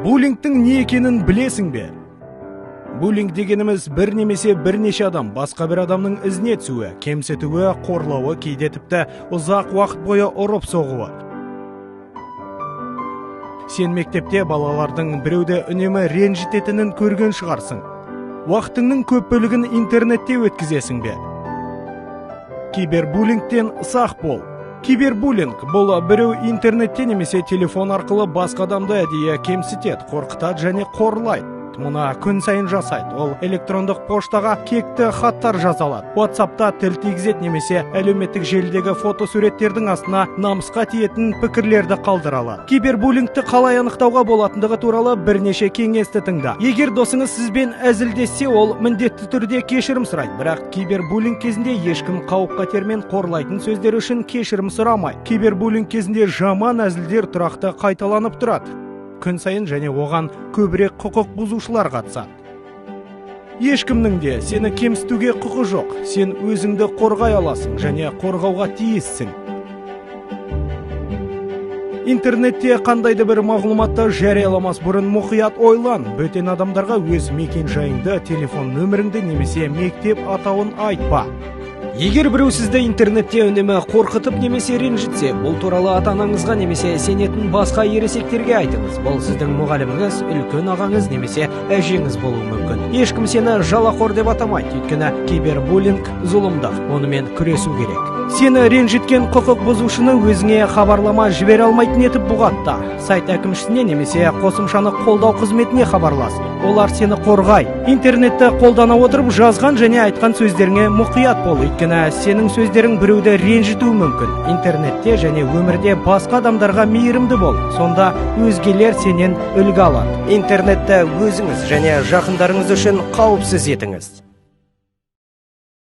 Буллингтің не екенін білесің бе? Буллинг дегеніміз бір немесе бірнеше адам басқа бір адамның ізіне түсуі, кемсітуі, қорлауы, кейде тіпті ұзақ уақыт бойы ұрып соғуы. Сен мектепте балалардың біреуді үнемі ренжітетінін көрген шығарсың. Уақытыңның көп бөлігін интернетте өткізесің бе? Кибербуллингтен сақ бол. Кибербуллинг бұл біреу интернетте немесе телефон арқылы басқа адамды әдейі кемсітеді, қорқытады және қорлайды. Мұны күн сайын жасайды. Ол электрондық поштаға кекті хаттар жазалады. WhatsApp'та тіл тигізеді немесе әлеуметтік желідегі фотосуреттердің астына намысқа тиетін пікірлерді қалдыралады. Кибербуллингті қалай анықтауға болатындығы туралы бірнеше кеңесті тыңда. Егер досыңыз сізбен әзілдессе, ол міндетті түрде кешірім сұрайды. Бірақ кибербуллинг кезінде ешкім қауіп-қатермен қорлайтын сөздер үшін кешірім сұрамайды. Кибербуллинг кезінде жаман әзілдер тұрақты қайталанып тұрады. Күн сайын және оған көбірек құқық бұзушылар қатысады. Ешкімнің де сені кемсітуге құқы жоқ. Сен өзіңді қорғай аласың және қорғауға тиіссің. Интернетте қандайды бір мағлұматты жарияламас бұрын мұқият ойлан. Бөтен адамдарға өз мекен жайыңды, телефон нөміріңді немесе мектеп атауын айтпа. Егер біреу сізді интернетте үнемі қорқытып немесе ренжітсе, бұл туралы ата-анаңызға немесе сенетін басқа ересектерге айтыңыз. Бұл сіздің мұғаліміңіз, үлкен ағаңыз немесе әжеңіз болуы мүмкін. Ешкім сені жалақор деп атамайды, өйткені кибербуллинг зұлымдық, онымен күресу керек. Сені ренжіткен құқық бұзушыны өзіңе хабарлама жібере алмайтын етіп бұғатта. Сайт әкімшісіне немесе қосымшаны қолдау қызметіне хабарлас. Олар сені қорғай. Интернетті қолдана отырып жазған және айтқан сөздеріңе мұқият бол, өйткені сенің сөздерің біреуді ренжітуі мүмкін. Интернетте және өмірде басқа адамдарға мейірімді бол. Сонда өзгелер сенен үлгі алады. Интернетті өзіңіз және жақындарыңыз үшін қауіпсіз етіңіз.